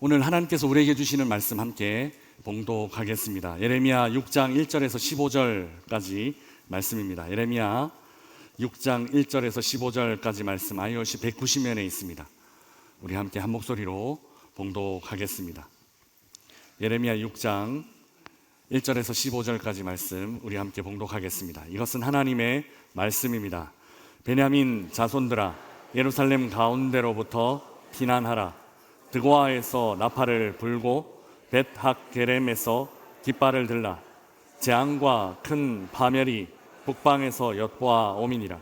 오늘 하나님께서 우리에게 주시는 말씀 함께 봉독하겠습니다. 예레미야 6장 1절에서 15절까지 말씀입니다. 예레미야 6장 1절에서 15절까지 말씀 iOS 190면에 있습니다. 우리 함께 한 목소리로 봉독하겠습니다. 예레미야 6장 1절에서 15절까지 말씀 우리 함께 봉독하겠습니다. 이것은 하나님의 말씀입니다. 베냐민 자손들아, 예루살렘 가운데로부터 피난하라. 드고아에서 나팔을 불고 벳학게렘에서 깃발을 들라. 재앙과 큰 파멸이 북방에서 엿보아 오미니라.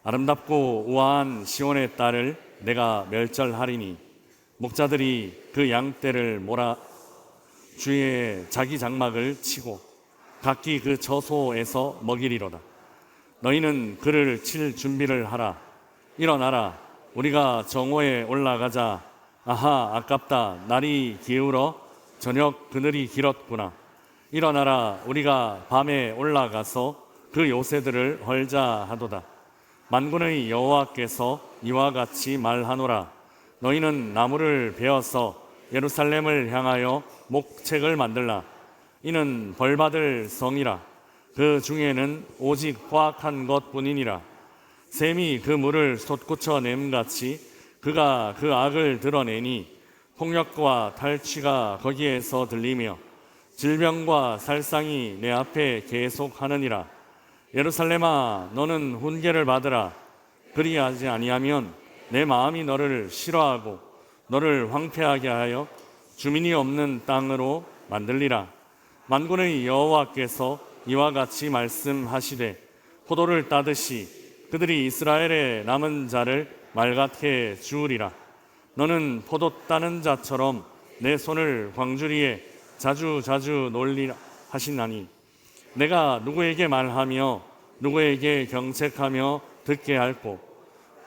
아름답고 우아한 시온의 딸을 내가 멸절하리니 목자들이 그 양떼를 몰아 주위에 자기 장막을 치고 각기 그 처소에서 먹이리로다. 너희는 그를 칠 준비를 하라. 일어나라, 우리가 정오에 올라가자. 아하, 아깝다, 날이 기울어 저녁 그늘이 길었구나. 일어나라, 우리가 밤에 올라가서 그 요새들을 헐자 하도다. 만군의 여호와께서 이와 같이 말하노라. 너희는 나무를 베어서 예루살렘을 향하여 목책을 만들라. 이는 벌받을 성이라. 그 중에는 오직 포악한 것뿐이니라. 샘이 그 물을 솟구쳐 nem같이 그가 그 악을 드러내니 폭력과 탈취가 거기에서 들리며 질병과 살상이 내 앞에 계속하느니라. 예루살렘아, 너는 훈계를 받으라. 그리하지 아니하면 내 마음이 너를 싫어하고 너를 황폐하게 하여 주민이 없는 땅으로 만들리라. 만군의 여호와께서 이와 같이 말씀하시되 포도를 따듯이 그들이 이스라엘의 남은 자를 말갛게 주우리라. 너는 포도 따는 자처럼 내 손을 광주리에 자주 놀리라 하시나니 내가 누구에게 말하며 누구에게 경책하며 듣게 할꼬.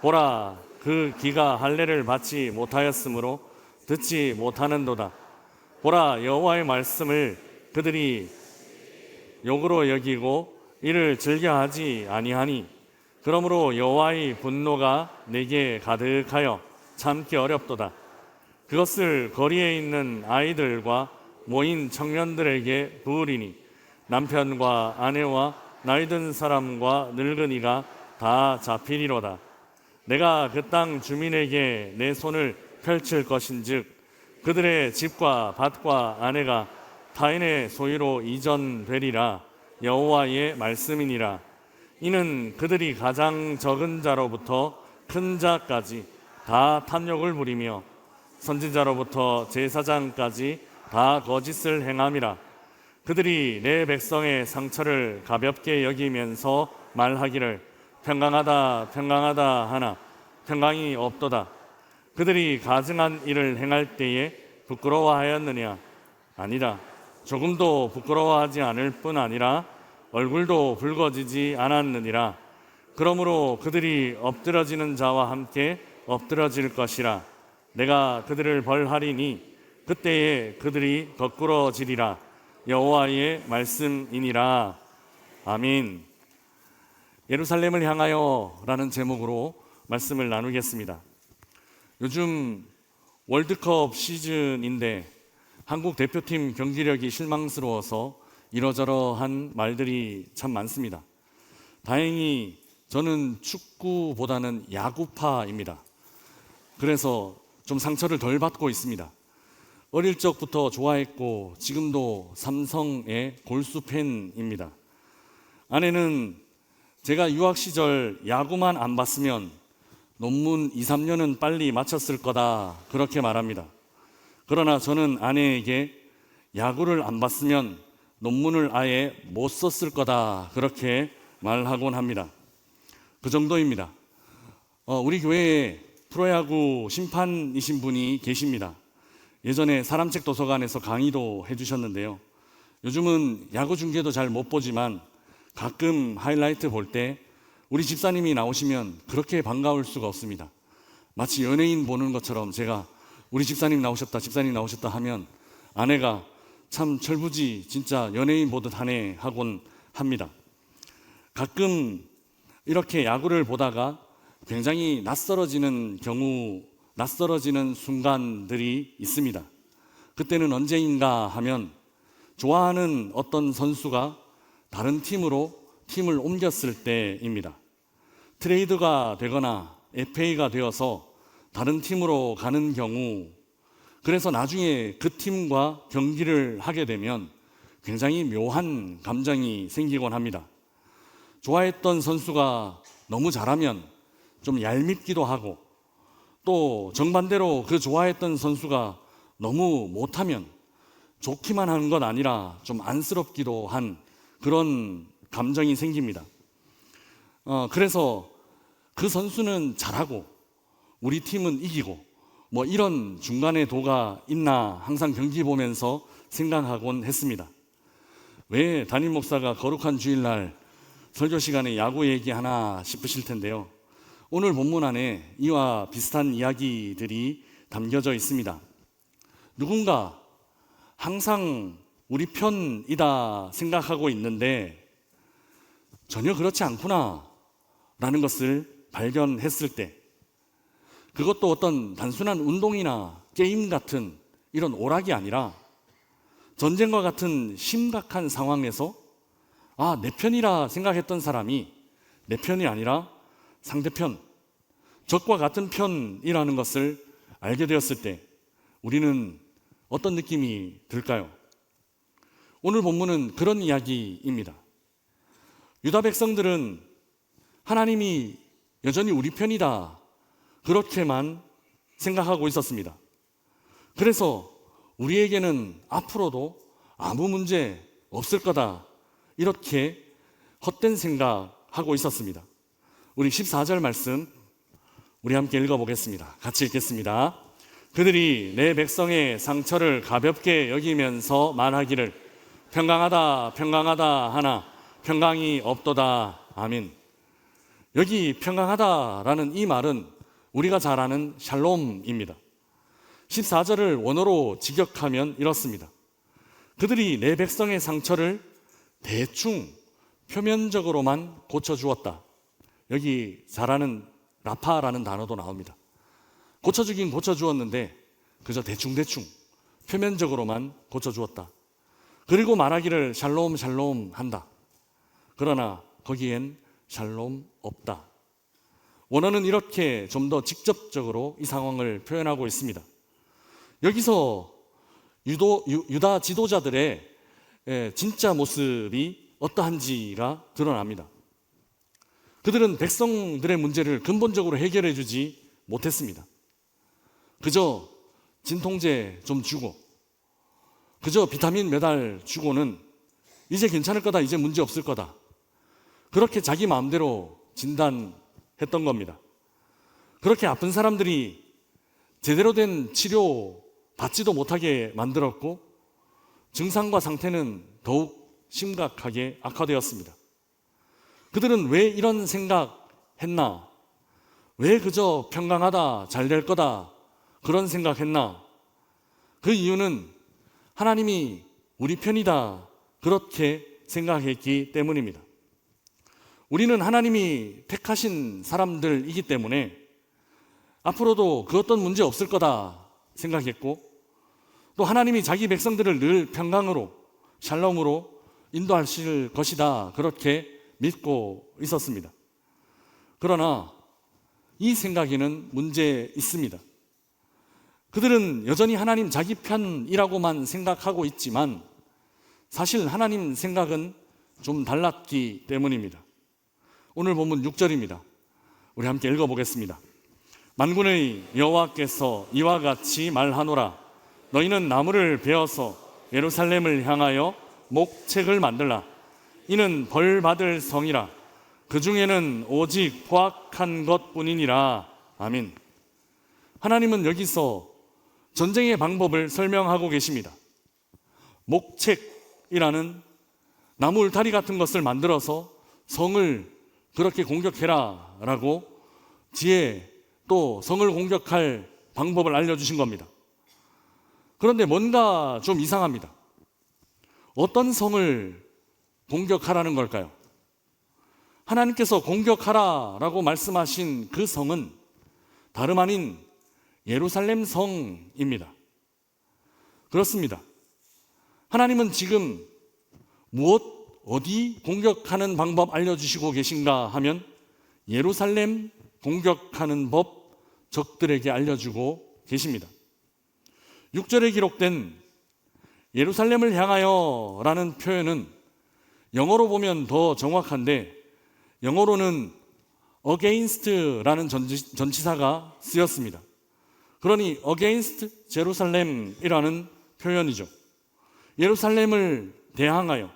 보라, 그 귀가 할례를 받지 못하였으므로 듣지 못하는도다. 보라, 여호와의 말씀을 그들이 욕으로 여기고 이를 즐겨하지 아니하니 그러므로 여호와의 분노가 내게 가득하여 참기 어렵도다. 그것을 거리에 있는 아이들과 모인 청년들에게 부으리니 남편과 아내와 나이든 사람과 늙은이가 다 잡히리로다. 내가 그 땅 주민에게 내 손을 펼칠 것인즉 그들의 집과 밭과 아내가 타인의 소유로 이전되리라. 여호와의 말씀이니라. 이는 그들이 가장 적은 자로부터 큰 자까지 다 탐욕을 부리며 선지자로부터 제사장까지 다 거짓을 행함이라. 그들이 내 백성의 상처를 가볍게 여기면서 말하기를 평강하다 평강하다 하나 평강이 없도다. 그들이 가증한 일을 행할 때에 부끄러워하였느냐? 아니다. 조금도 부끄러워하지 않을 뿐 아니라 얼굴도 붉어지지 않았느니라. 그러므로 그들이 엎드러지는 자와 함께 엎드러질 것이라. 내가 그들을 벌하리니 그때에 그들이 거꾸러지리라. 여호와의 말씀이니라. 아멘. 예루살렘을 향하여 라는 제목으로 말씀을 나누겠습니다. 요즘 월드컵 시즌인데 한국 대표팀 경기력이 실망스러워서 이러저러한 말들이 참 많습니다. 다행히 저는 축구보다는 야구파입니다. 그래서 좀 상처를 덜 받고 있습니다. 어릴 적부터 좋아했고 지금도 삼성의 골수 팬입니다. 아내는 제가 유학 시절 야구만 안 봤으면 논문 2, 3년은 빨리 마쳤을 거다 그렇게 말합니다. 그러나 저는 아내에게 야구를 안 봤으면 논문을 아예 못 썼을 거다 그렇게 말하곤 합니다. 그 정도입니다. 우리 교회에 프로야구 심판이신 분이 계십니다. 예전에 사람책 도서관에서 강의도 해주셨는데요. 요즘은 야구 중계도 잘 못 보지만 가끔 하이라이트 볼 때 우리 집사님이 나오시면 그렇게 반가울 수가 없습니다. 마치 연예인 보는 것처럼 제가 우리 집사님 나오셨다 하면 아내가 참 철부지 진짜 연예인 보듯 하네 하곤 합니다. 가끔 이렇게 야구를 보다가 굉장히 낯설어지는 경우가 낯설어지는 순간들이 있습니다. 그때는 언제인가 하면 좋아하는 어떤 선수가 다른 팀으로 팀을 옮겼을 때입니다. 트레이드가 되거나 FA가 되어서 다른 팀으로 가는 경우, 그래서 나중에 그 팀과 경기를 하게 되면 굉장히 묘한 감정이 생기곤 합니다. 좋아했던 선수가 너무 잘하면 좀 얄밉기도 하고, 또 정반대로 그 좋아했던 선수가 너무 못하면 좋기만 하는 것 아니라 좀 안쓰럽기도 한 그런 감정이 생깁니다. 그래서 그 선수는 잘하고 우리 팀은 이기고 뭐 이런 중간에 도가 있나 항상 경기 보면서 생각하곤 했습니다. 왜 담임 목사가 거룩한 주일날 설교 시간에 야구 얘기하나 싶으실 텐데요. 오늘 본문 안에 이와 비슷한 이야기들이 담겨져 있습니다. 누군가 항상 우리 편이다 생각하고 있는데 전혀 그렇지 않구나 라는 것을 발견했을 때, 그것도 어떤 단순한 운동이나 게임 같은 이런 오락이 아니라 전쟁과 같은 심각한 상황에서 내 편이라 생각했던 사람이 내 편이 아니라 상대편, 적과 같은 편이라는 것을 알게 되었을 때 우리는 어떤 느낌이 들까요? 오늘 본문은 그런 이야기입니다. 유다 백성들은 하나님이 여전히 우리 편이다 그렇게만 생각하고 있었습니다. 그래서 우리에게는 앞으로도 아무 문제 없을 거다 이렇게 헛된 생각하고 있었습니다. 우리 14절 말씀 우리 함께 읽어보겠습니다. 같이 읽겠습니다. 그들이 내 백성의 상처를 가볍게 여기면서 말하기를 평강하다 평강하다 하나 평강이 없도다. 아멘. 여기 평강하다라는 이 말은 우리가 잘 아는 샬롬입니다. 14절을 원어로 직역하면 이렇습니다. 그들이 내 백성의 상처를 대충 표면적으로만 고쳐주었다. 여기 잘 아는 라파라는 단어도 나옵니다. 고쳐주긴 고쳐주었는데 그저 대충대충 표면적으로만 고쳐주었다. 그리고 말하기를 샬롬 샬롬 한다. 그러나 거기엔 샬롬 없다. 원어는 이렇게 좀 더 직접적으로 이 상황을 표현하고 있습니다. 여기서 유다 지도자들의 진짜 모습이 어떠한지가 드러납니다. 그들은 백성들의 문제를 근본적으로 해결해 주지 못했습니다. 그저 진통제 좀 주고 그저 비타민 매달 주고는 이제 괜찮을 거다, 이제 문제 없을 거다, 그렇게 자기 마음대로 진단했던 겁니다. 그렇게 아픈 사람들이 제대로 된 치료 받지도 못하게 만들었고 증상과 상태는 더욱 심각하게 악화되었습니다. 그들은 왜 이런 생각했나? 왜 그저 평강하다, 잘 될 거다 그런 생각했나? 그 이유는 하나님이 우리 편이다 그렇게 생각했기 때문입니다. 우리는 하나님이 택하신 사람들이기 때문에 앞으로도 그 어떤 문제 없을 거다 생각했고, 또 하나님이 자기 백성들을 늘 평강으로 샬롬으로 인도하실 것이다 그렇게 믿고 있었습니다. 그러나 이 생각에는 문제 있습니다. 그들은 여전히 하나님 자기 편이라고만 생각하고 있지만 사실 하나님 생각은 좀 달랐기 때문입니다. 오늘 본문 6절입니다. 우리 함께 읽어보겠습니다. 만군의 여호와께서 이와 같이 말하노라. 너희는 나무를 베어서 예루살렘을 향하여 목책을 만들라. 이는 벌 받을 성이라. 그 중에는 오직 포악한 것뿐이니라. 아멘. 하나님은 여기서 전쟁의 방법을 설명하고 계십니다. 목책이라는 나무 울타리 같은 것을 만들어서 성을 그렇게 공격해라 라고 지혜 또 성을 공격할 방법을 알려주신 겁니다. 그런데 뭔가 좀 이상합니다. 어떤 성을 공격하라는 걸까요? 하나님께서 공격하라 라고 말씀하신 그 성은 다름 아닌 예루살렘 성입니다. 그렇습니다. 하나님은 지금 어디 공격하는 방법 알려주시고 계신가 하면 예루살렘 공격하는 법 적들에게 알려주고 계십니다. 6절에 기록된 예루살렘을 향하여 라는 표현은 영어로 보면 더 정확한데 영어로는 against라는 전치사가 쓰였습니다. 그러니 against 제루살렘이라는 표현이죠. 예루살렘을 대항하여,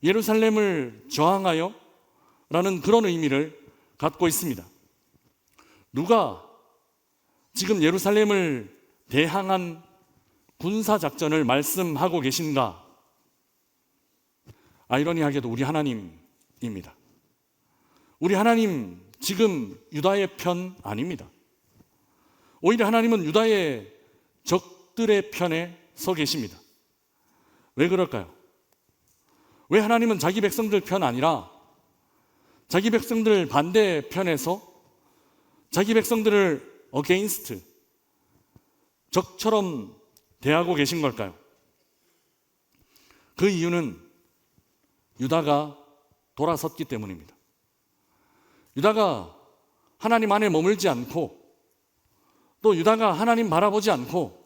예루살렘을 저항하여 라는 그런 의미를 갖고 있습니다. 누가 지금 예루살렘을 대항한 군사작전을 말씀하고 계신가? 아이러니하게도 우리 하나님입니다. 우리 하나님 지금 유다의 편 아닙니다. 오히려 하나님은 유다의 적들의 편에 서 계십니다. 왜 그럴까요? 왜 하나님은 자기 백성들 편 아니라 자기 백성들 반대편에서 자기 백성들을 against, 적처럼 대하고 계신 걸까요? 그 이유는 유다가 돌아섰기 때문입니다. 유다가 하나님 안에 머물지 않고 또 유다가 하나님 바라보지 않고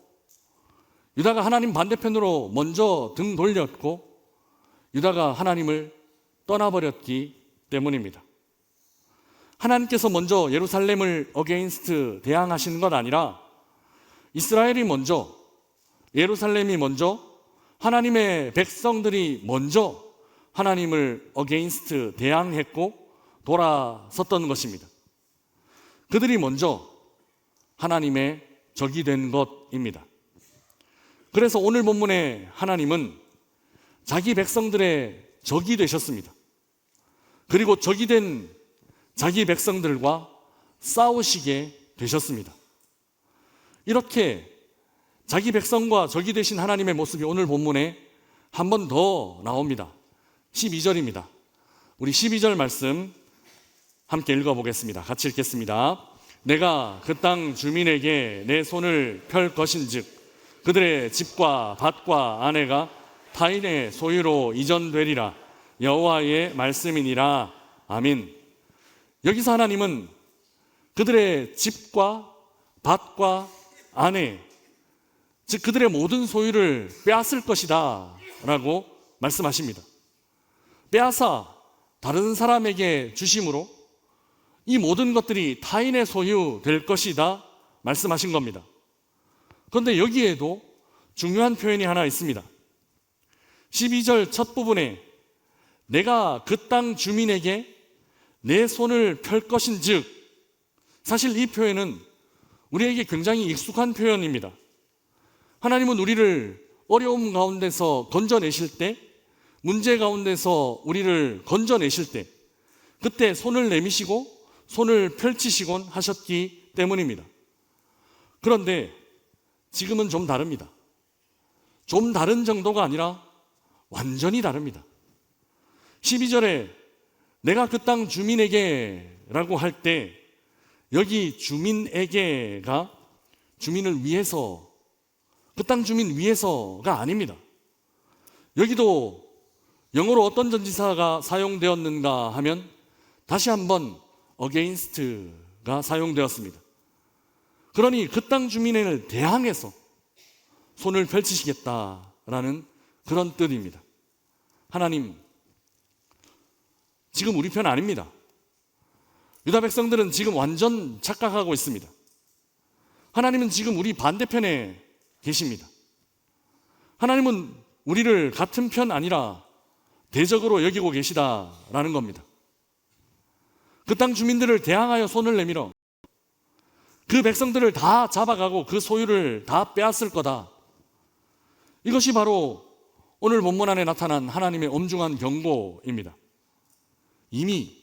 유다가 하나님 반대편으로 먼저 등 돌렸고 유다가 하나님을 떠나버렸기 때문입니다. 하나님께서 먼저 예루살렘을 against 대항하시는 것 아니라 이스라엘이 먼저, 예루살렘이 먼저, 하나님의 백성들이 먼저 하나님을 against 대항했고 돌아섰던 것입니다. 그들이 먼저 하나님의 적이 된 것입니다. 그래서 오늘 본문의 하나님은 자기 백성들의 적이 되셨습니다. 그리고 적이 된 자기 백성들과 싸우시게 되셨습니다. 이렇게 자기 백성과 적이 되신 하나님의 모습이 오늘 본문에 한 번 더 나옵니다. 12절입니다. 우리 12절 말씀 함께 읽어보겠습니다. 같이 읽겠습니다. 내가 그 땅 주민에게 내 손을 펼 것인즉 그들의 집과 밭과 아내가 타인의 소유로 이전되리라. 여호와의 말씀이니라. 아멘. 여기서 하나님은 그들의 집과 밭과 아내, 즉 그들의 모든 소유를 빼앗을 것이다 라고 말씀하십니다. 빼앗아 다른 사람에게 주심으로 이 모든 것들이 타인의 소유 될 것이다 말씀하신 겁니다. 그런데 여기에도 중요한 표현이 하나 있습니다. 12절 첫 부분에 내가 그 땅 주민에게 내 손을 펼 것인즉, 사실 이 표현은 우리에게 굉장히 익숙한 표현입니다. 하나님은 우리를 어려움 가운데서 건져내실 때, 문제 가운데서 우리를 건져내실 때 그때 손을 내미시고 손을 펼치시곤 하셨기 때문입니다. 그런데 지금은 좀 다릅니다. 좀 다른 정도가 아니라 완전히 다릅니다. 12절에 내가 그 땅 주민에게 라고 할 때 여기 주민에게가 주민을 위해서, 그 땅 주민 위해서가 아닙니다. 여기도 영어로 어떤 전치사가 사용되었는가 하면 다시 한번 against가 사용되었습니다. 그러니 그 땅 주민을 대항해서 손을 펼치시겠다라는 그런 뜻입니다. 하나님, 지금 우리 편 아닙니다. 유다 백성들은 지금 완전 착각하고 있습니다. 하나님은 지금 우리 반대편에 계십니다. 하나님은 우리를 같은 편 아니라 대적으로 여기고 계시다라는 겁니다. 그 땅 주민들을 대항하여 손을 내밀어 그 백성들을 다 잡아가고 그 소유를 다 빼앗을 거다. 이것이 바로 오늘 본문 안에 나타난 하나님의 엄중한 경고입니다. 이미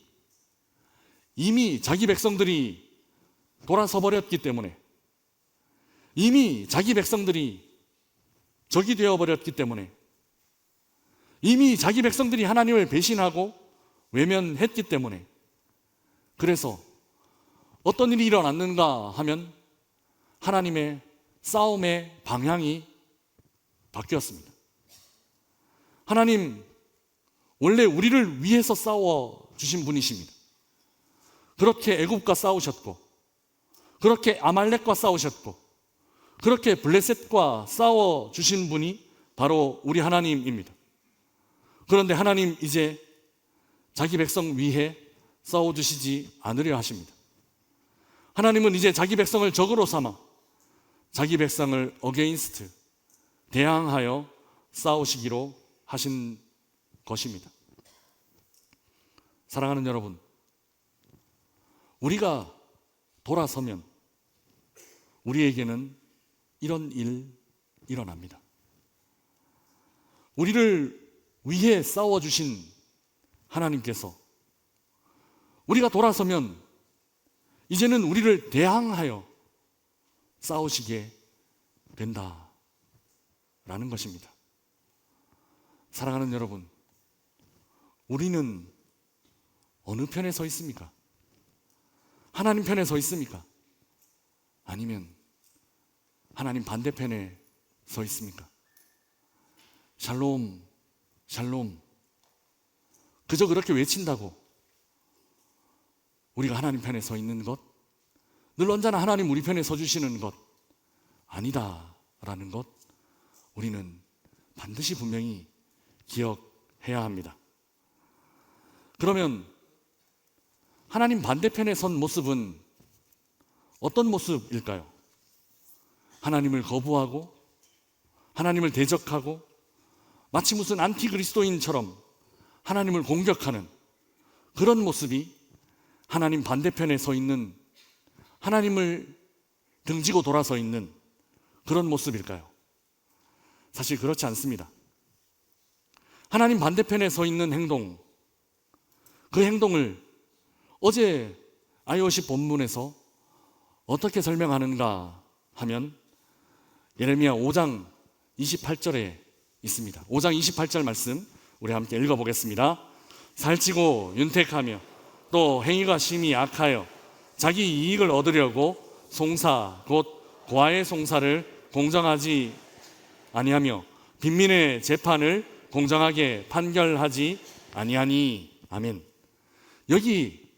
자기 백성들이 돌아서 버렸기 때문에, 이미 자기 백성들이 적이 되어버렸기 때문에, 이미 자기 백성들이 하나님을 배신하고 외면했기 때문에, 그래서 어떤 일이 일어났는가 하면 하나님의 싸움의 방향이 바뀌었습니다. 하나님 원래 우리를 위해서 싸워 주신 분이십니다. 그렇게 애굽과 싸우셨고, 그렇게 아말렉과 싸우셨고, 그렇게 블레셋과 싸워 주신 분이 바로 우리 하나님입니다. 그런데 하나님 이제 자기 백성 위해 싸워 주시지 않으려 하십니다. 하나님은 이제 자기 백성을 적으로 삼아 자기 백성을 어게인스트, 대항하여 싸우시기로 하신 것입니다. 사랑하는 여러분, 우리가 돌아서면 우리에게는 이런 일 일어납니다. 우리를 위해 싸워주신 하나님께서 우리가 돌아서면 이제는 우리를 대항하여 싸우시게 된다라는 것입니다. 사랑하는 여러분, 우리는 어느 편에 서 있습니까? 하나님 편에 서 있습니까? 아니면 하나님 반대편에 서 있습니까? 샬롬, 샬롬. 그저 그렇게 외친다고 우리가 하나님 편에 서 있는 것, 늘 언제나 하나님 우리 편에 서 주시는 것 아니다라는 것, 우리는 반드시 분명히 기억해야 합니다. 그러면 하나님 반대편에 선 모습은 어떤 모습일까요? 하나님을 거부하고 하나님을 대적하고 마치 무슨 안티그리스도인처럼 하나님을 공격하는 그런 모습이 하나님 반대편에 서 있는, 하나님을 등지고 돌아서 있는 그런 모습일까요? 사실 그렇지 않습니다. 하나님 반대편에 서 있는 행동, 그 행동을 어제 IOC 본문에서 어떻게 설명하는가 하면 예레미야 5장 28절에 있습니다. 5장 28절 말씀 우리 함께 읽어보겠습니다. 살찌고 윤택하며 또 행위가 심히 악하여 자기 이익을 얻으려고 송사 곧 고아의 송사를 공정하지 아니하며 빈민의 재판을 공정하게 판결하지 아니하니. 아멘. 여기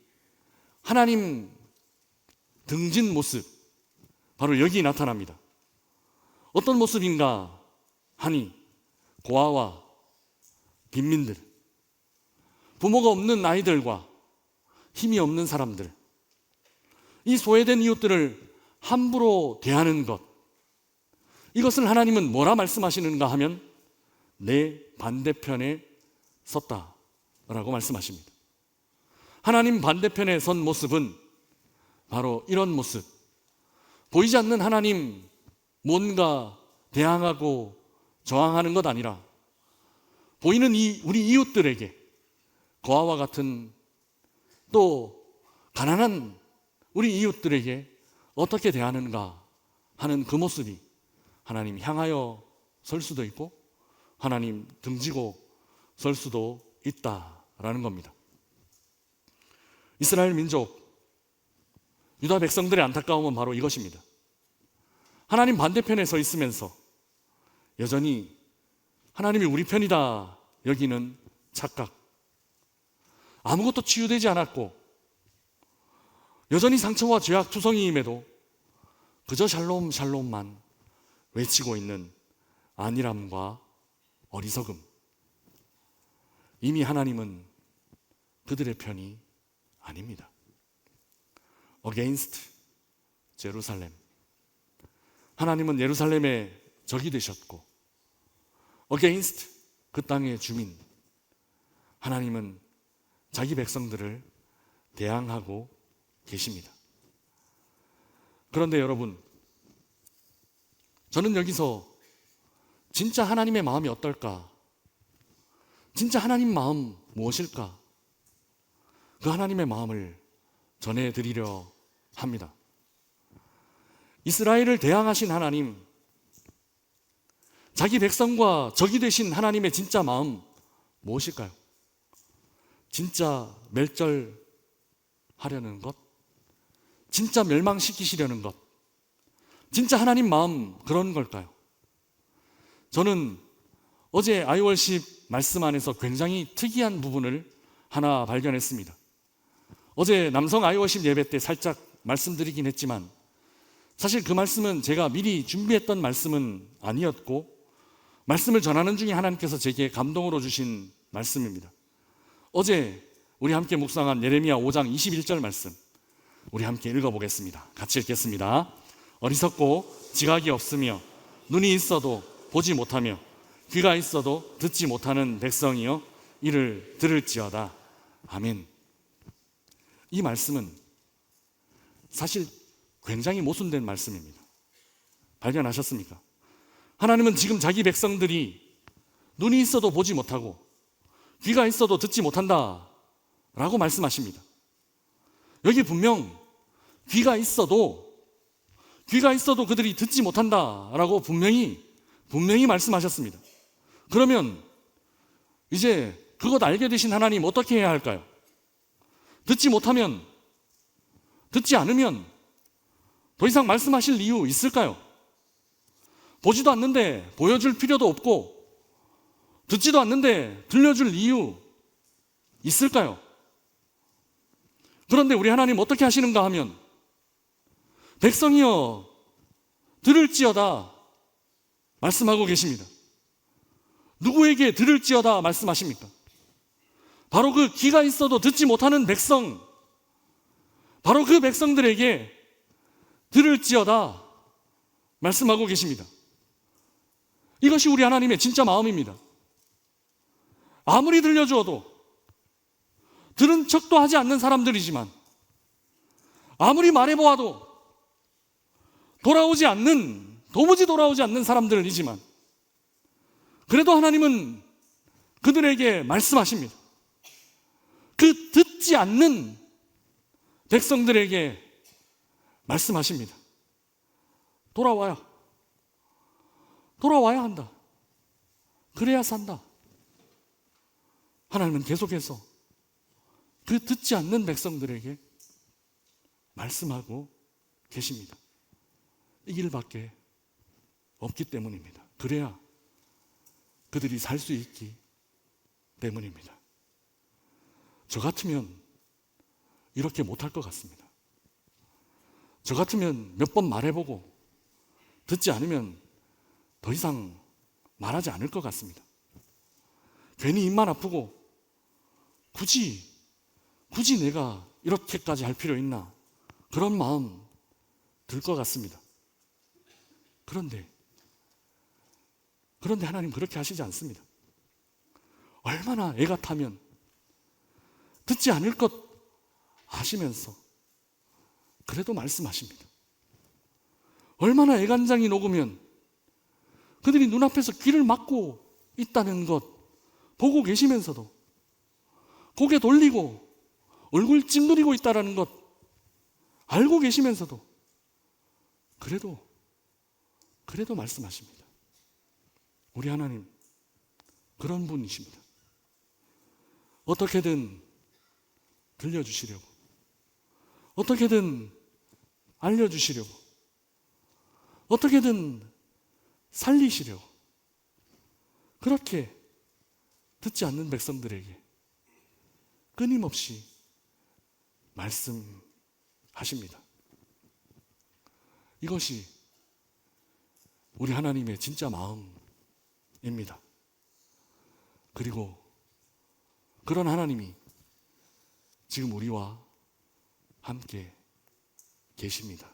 하나님 등진 모습, 바로 여기 나타납니다. 어떤 모습인가 하니 고아와 빈민들, 부모가 없는 아이들과 힘이 없는 사람들, 이 소외된 이웃들을 함부로 대하는 것, 이것을 하나님은 뭐라 말씀하시는가 하면 내 반대편에 섰다라고 말씀하십니다. 하나님 반대편에 선 모습은 바로 이런 모습, 보이지 않는 하나님 뭔가 대항하고 저항하는 것 아니라 보이는 우리 이웃들에게, 고아와 같은 또 가난한 우리 이웃들에게 어떻게 대하는가 하는 그 모습이 하나님 향하여 설 수도 있고 하나님 등지고 설 수도 있다라는 겁니다. 이스라엘 민족, 유다 백성들의 안타까움은 바로 이것입니다. 하나님 반대편에 서 있으면서 여전히 하나님이 우리 편이다 여기는 착각, 아무것도 치유되지 않았고 여전히 상처와 죄악 투성이임에도 그저 샬롬 샬롬만 외치고 있는 안일함과 어리석음. 이미 하나님은 그들의 편이 아닙니다. Against 제루살렘. 하나님은 예루살렘의 적이 되셨고 Against 그 땅의 주민. 하나님은 자기 백성들을 대항하고 계십니다. 그런데 여러분, 저는 여기서 진짜 하나님의 마음이 어떨까? 진짜 하나님 마음 무엇일까? 그 하나님의 마음을 전해드리려 합니다. 이스라엘을 대항하신 하나님, 자기 백성과 적이 되신 하나님의 진짜 마음 무엇일까요? 진짜 멸절하려는 것? 진짜 멸망시키시려는 것? 진짜 하나님 마음 그런 걸까요? 저는 어제 아이월십 말씀 안에서 굉장히 특이한 부분을 하나 발견했습니다. 어제 남성 아이월십 예배 때 살짝 말씀드리긴 했지만 사실 그 말씀은 제가 미리 준비했던 말씀은 아니었고 말씀을 전하는 중에 하나님께서 제게 감동으로 주신 말씀입니다. 어제 우리 함께 묵상한 예레미야 5장 21절 말씀 우리 함께 읽어보겠습니다. 같이 읽겠습니다. 어리석고 지각이 없으며 눈이 있어도 보지 못하며 귀가 있어도 듣지 못하는 백성이여 이를 들을지어다. 아멘. 이 말씀은 사실 굉장히 모순된 말씀입니다. 발견하셨습니까? 하나님은 지금 자기 백성들이 눈이 있어도 보지 못하고 귀가 있어도 듣지 못한다 라고 말씀하십니다. 여기 분명 귀가 있어도 그들이 듣지 못한다 라고 분명히 말씀하셨습니다. 그러면 이제 그것 알게 되신 하나님 어떻게 해야 할까요? 듣지 못하면, 듣지 않으면 더 이상 말씀하실 이유 있을까요? 보지도 않는데 보여줄 필요도 없고 듣지도 않는데 들려줄 이유 있을까요? 그런데 우리 하나님 어떻게 하시는가 하면 백성이여 들을지어다 말씀하고 계십니다. 누구에게 들을지어다 말씀하십니까? 바로 그 귀가 있어도 듣지 못하는 백성, 바로 그 백성들에게 들을지어다 말씀하고 계십니다. 이것이 우리 하나님의 진짜 마음입니다. 아무리 들려주어도 들은 척도 하지 않는 사람들이지만 아무리 말해보아도 도무지 돌아오지 않는 사람들이지만 그래도 하나님은 그들에게 말씀하십니다. 그 듣지 않는 백성들에게 말씀하십니다. 돌아와야 한다. 그래야 산다. 하나님은 계속해서 그 듣지 않는 백성들에게 말씀하고 계십니다. 이 길밖에 없기 때문입니다. 그래야 그들이 살 수 있기 때문입니다. 저 같으면 이렇게 못할 것 같습니다. 저 같으면 몇 번 말해보고 듣지 않으면 더 이상 말하지 않을 것 같습니다. 괜히 입만 아프고 굳이 내가 이렇게까지 할 필요 있나 그런 마음 들 것 같습니다. 그런데 하나님 그렇게 하시지 않습니다. 얼마나 애가 타면 듣지 않을 것 아시면서 그래도 말씀하십니다. 얼마나 애간장이 녹으면 그들이 눈앞에서 귀를 막고 있다는 것 보고 계시면서도 고개 돌리고 얼굴 찡그리고 있다는 것 알고 계시면서도 그래도 말씀하십니다. 우리 하나님 그런 분이십니다. 어떻게든 들려주시려고, 어떻게든 알려주시려고, 어떻게든 살리시려고 그렇게 듣지 않는 백성들에게 끊임없이 말씀하십니다. 이것이 우리 하나님의 진짜 마음입니다. 그리고 그런 하나님이 지금 우리와 함께 계십니다.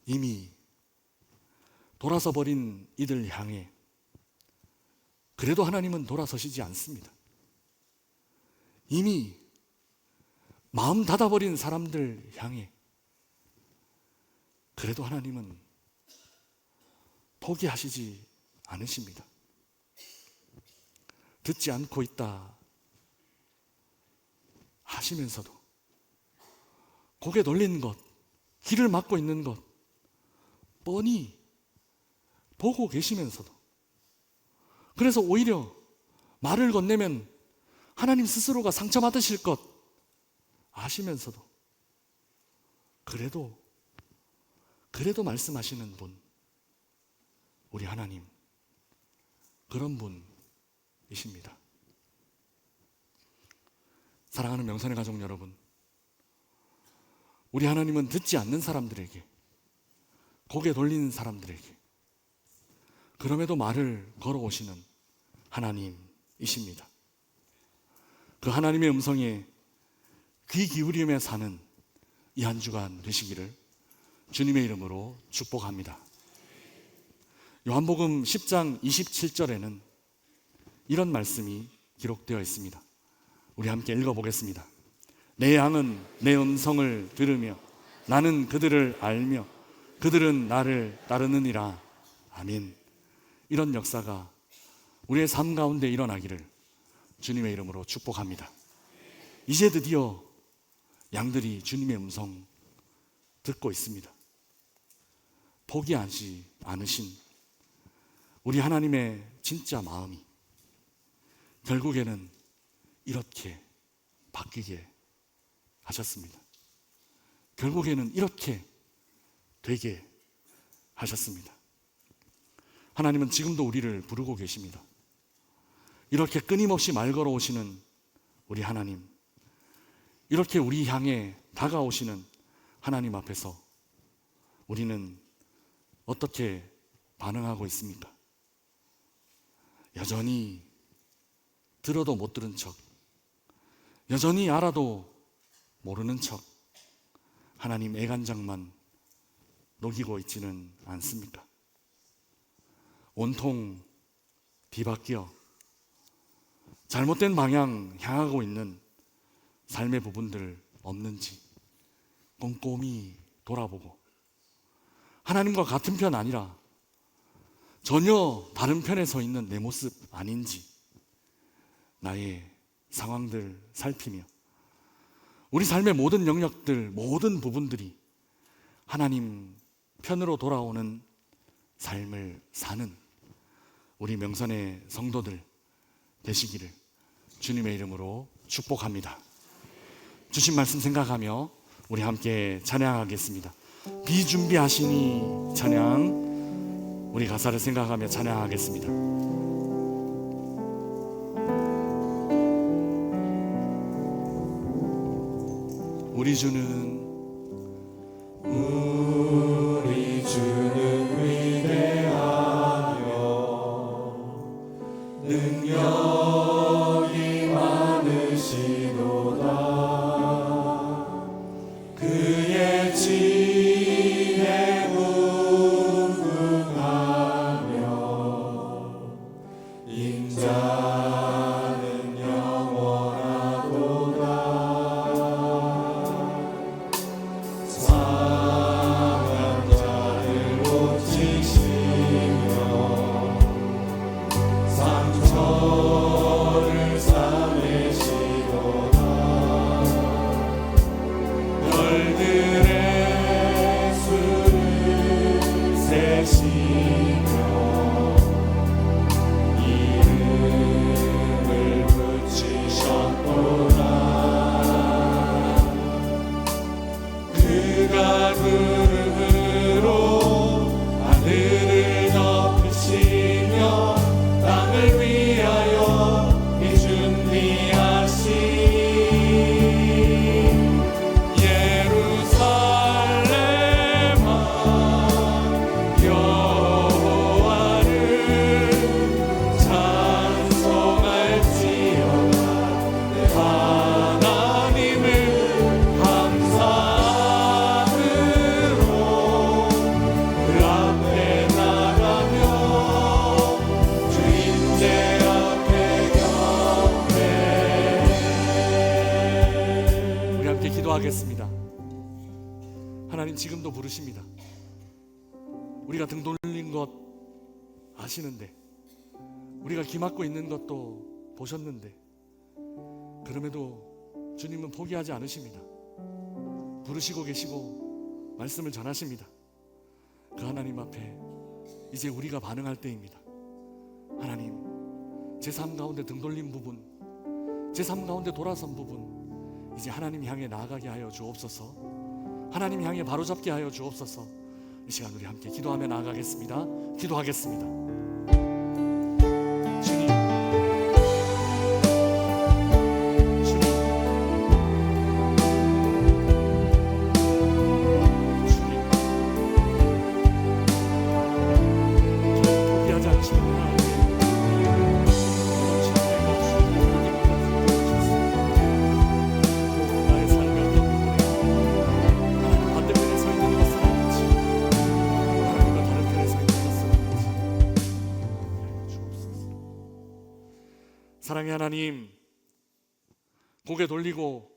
이미 돌아서 버린 이들 향해 그래도 하나님은 돌아서시지 않습니다. 이미 마음 닫아버린 사람들 향해 그래도 하나님은 포기하시지 않으십니다. 듣지 않고 있다 하시면서도 고개 돌리는 것, 귀를 막고 있는 것 뻔히 보고 계시면서도 그래서 오히려 말을 건네면 하나님 스스로가 상처받으실 것 아시면서도 그래도 그래도 말씀하시는 분, 우리 하나님, 그런 분이십니다. 사랑하는 명선의 가족 여러분, 우리 하나님은 듣지 않는 사람들에게, 고개 돌리는 사람들에게 그럼에도 말을 걸어오시는 하나님이십니다. 그 하나님의 음성에 귀 기울이며 사는 이 한 주간 되시기를 주님의 이름으로 축복합니다. 요한복음 10장 27절에는 이런 말씀이 기록되어 있습니다. 우리 함께 읽어보겠습니다. 내 양은 내 음성을 들으며 나는 그들을 알며 그들은 나를 따르느니라. 아멘. 이런 역사가 우리의 삶 가운데 일어나기를 주님의 이름으로 축복합니다. 이제 드디어 양들이 주님의 음성 듣고 있습니다. 포기하지 않으신 우리 하나님의 진짜 마음이 결국에는 이렇게 바뀌게 하셨습니다. 결국에는 이렇게 되게 하셨습니다. 하나님은 지금도 우리를 부르고 계십니다. 이렇게 끊임없이 말 걸어오시는 우리 하나님, 이렇게 우리 향해 다가오시는 하나님 앞에서 우리는 어떻게 반응하고 있습니까? 여전히 들어도 못 들은 척, 여전히 알아도 모르는 척 하나님 애간장만 녹이고 있지는 않습니까? 온통 뒤바뀌어 잘못된 방향 향하고 있는 삶의 부분들 없는지 꼼꼼히 돌아보고 하나님과 같은 편 아니라 전혀 다른 편에 서 있는 내 모습 아닌지 나의 상황들 살피며 우리 삶의 모든 영역들, 모든 부분들이 하나님 편으로 돌아오는 삶을 사는 우리 명선의 성도들 되시기를 주님의 이름으로 축복합니다. 주신 말씀 생각하며 우리 함께 찬양하겠습니다. 비준비하시니 찬양, 우리 가사를 생각하며 찬양하겠습니다. 우리 주는 위대하며 능력이 많으시도다. 그의 지혜에 궁금하며 인자는 영원하도다. 상한 자를 고치시며 상처를 싸매시도다. 별들의 수를 세시며 이름을 붙이셨도다. 그가 구름으로 하늘을 덮으시며 땅을 위하여 비준비하신 예루살렘아 여호와를 찬송할지어다. 하나님을 감사함으로 그 앞에 나가며 주인제 앞에 경배. 우리 함께 기도하겠습니다. 하나님 지금도 부르십니다. 우리가 등 돌린 것 아시는데, 우리가 기막고 있는 것도 보셨는데, 그럼에도 주님은 포기하지 않으십니다. 부르시고 계시고 말씀을 전하십니다. 그 하나님 앞에 이제 우리가 반응할 때입니다. 하나님, 제 삶 가운데 등 돌린 부분, 제 삶 가운데 돌아선 부분 이제 하나님 향해 나아가게 하여 주옵소서. 하나님 향해 바로잡게 하여 주옵소서. 이 시간 우리 함께 기도하며 나아가겠습니다. 기도하겠습니다. 주님, 포기하지 않으시는 하나님, 나의 삶의 어떤 부분에 하나님 반대편에 서 있는 것은 아닌지, 하나님과 다른 편에 서 있는 것은 아닌지 주옵소서. 사랑의 하나님, 고개 돌리고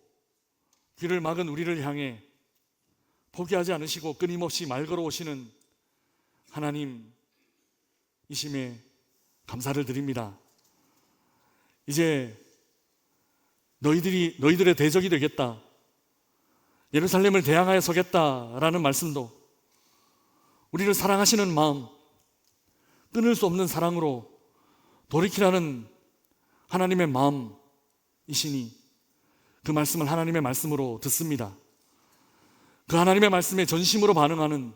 귀를 막은 우리를 향해 포기하지 않으시고 끊임없이 말 걸어오시는 하나님 이심에 감사를 드립니다. 이제 너희들의 대적이 되겠다, 예루살렘을 대항하여 서겠다라는 말씀도 우리를 사랑하시는 마음, 끊을 수 없는 사랑으로 돌이키라는 하나님의 마음이시니 그 말씀을 하나님의 말씀으로 듣습니다. 그 하나님의 말씀에 전심으로 반응하는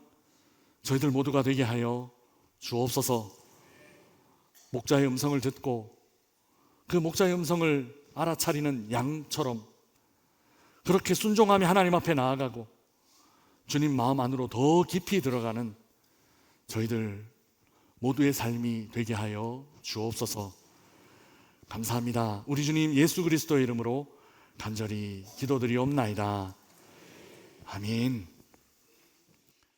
저희들 모두가 되게 하여 주옵소서. 목자의 음성을 듣고 그 목자의 음성을 알아차리는 양처럼 그렇게 순종하며 하나님 앞에 나아가고 주님 마음 안으로 더 깊이 들어가는 저희들 모두의 삶이 되게 하여 주옵소서. 감사합니다. 우리 주님 예수 그리스도의 이름으로 간절히 기도드리옵나이다. 아멘.